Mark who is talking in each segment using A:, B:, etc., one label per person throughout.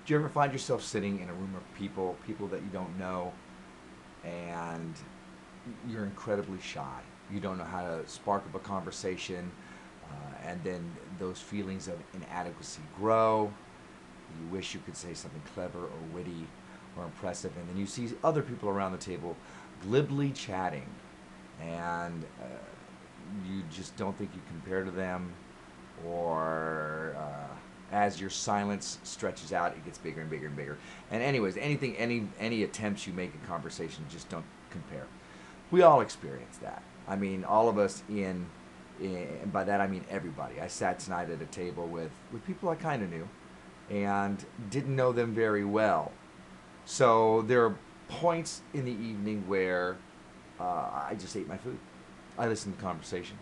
A: Do you ever find yourself sitting in a room of people that you don't know, and you're incredibly shy? You don't know how to spark up a conversation, and then those feelings of inadequacy grow. You wish you could say something clever or witty or impressive, and then you see other people around the table glibly chatting, and you just don't think you compare to them, or as your silence stretches out, it gets bigger and bigger and bigger. And anyways, any attempts you make in conversation just don't compare. We all experience that. I mean, all of us and by that I mean everybody. I sat tonight at a table with people I kind of knew and didn't know them very well. So there are points in the evening where I just ate my food. I listened to the conversation.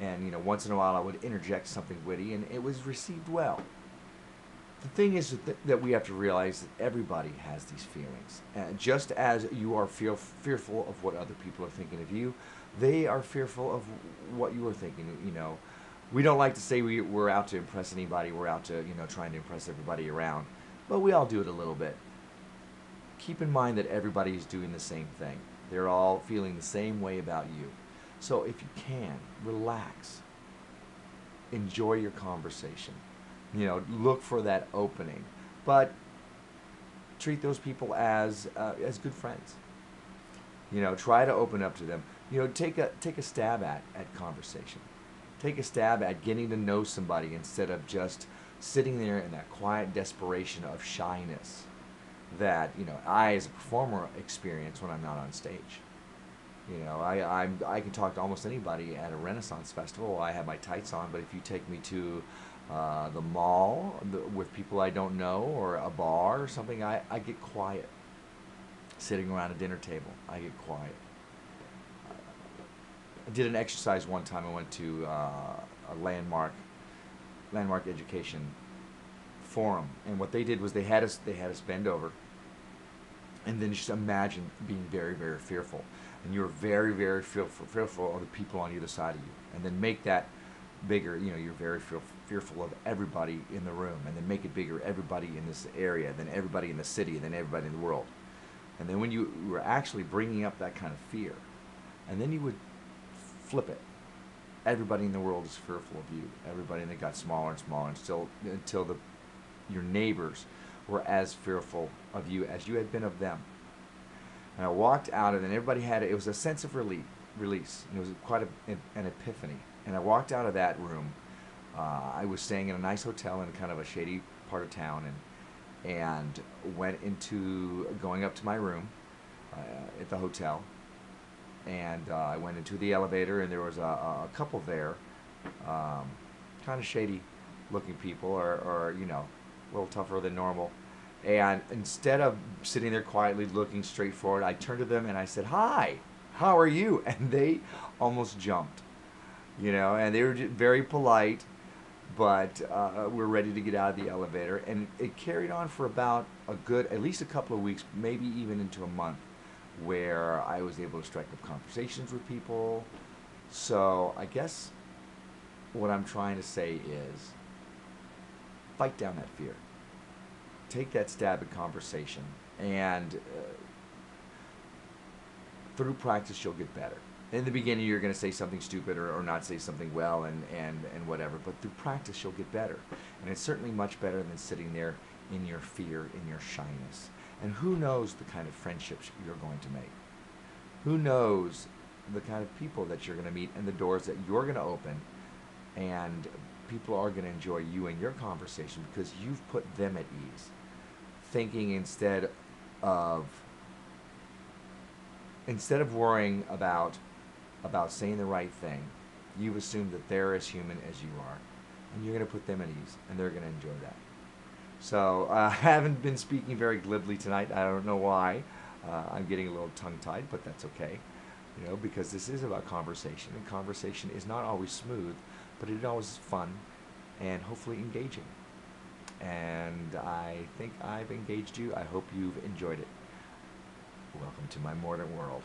A: And, once in a while I would interject something witty, and it was received well. The thing is that we have to realize that everybody has these feelings. And just as you are fearful of what other people are thinking of you, they are fearful of what you are thinking. We don't like to say we're out to impress anybody. We're out to, trying to impress everybody around. But we all do it a little bit. Keep in mind that everybody is doing the same thing. They're all feeling the same way about you. So if you can, relax. Enjoy your conversation. Look for that opening. But treat those people as good friends. Try to open up to them. Take a stab at conversation. Take a stab at getting to know somebody instead of just sitting there in that quiet desperation of shyness that I as a performer experience when I'm not on stage. I can talk to almost anybody at a Renaissance festival. I have my tights on, but if you take me to the mall with people I don't know, or a bar or something, I get quiet. Sitting around a dinner table, I get quiet. I did an exercise one time. I went to a landmark education forum, and what they did was they had us bend over, and then just imagine being very, very fearful, and you're very, very fearful of the people on either side of you, and then make that bigger. You're very fearful of everybody in the room, and then make it bigger, everybody in this area, then everybody in the city, and then everybody in the world. And then when you were actually bringing up that kind of fear, and then you would flip it. Everybody in the world is fearful of you. Everybody, and it got smaller and smaller, and still until your neighbors were as fearful of you as you had been of them. And I walked out of it, and everybody it was a sense of release. It was quite an epiphany. And I walked out of that room. I was staying in a nice hotel in kind of a shady part of town, and went into going up to my room at the hotel. And I went into the elevator, and there was a couple there, kind of shady looking people, or a little tougher than normal. And instead of sitting there quietly looking straight forward, I turned to them and I said, "Hi, how are you?" And they almost jumped, and they were just very polite, but we're ready to get out of the elevator. And it carried on for about at least a couple of weeks, maybe even into a month, where I was able to strike up conversations with people. So I guess what I'm trying to say is, fight down that fear. Take that stab at conversation, and through practice you'll get better. In the beginning you're going to say something stupid, or not say something well, and whatever, but through practice you'll get better. And it's certainly much better than sitting there in your fear, in your shyness. And who knows the kind of friendships you're going to make? Who knows the kind of people that you're going to meet, and the doors that you're going to open, and people are going to enjoy you and your conversation because you've put them at ease. Thinking instead of worrying about saying the right thing, you've assumed that they're as human as you are, and you're going to put them at ease, and they're going to enjoy that. So I haven't been speaking very glibly tonight. I don't know why. I'm getting a little tongue-tied, but that's okay. Because this is about conversation, and conversation is not always smooth, but it always is fun and hopefully engaging. And I think I've engaged you. I hope you've enjoyed it. Welcome to my modern world.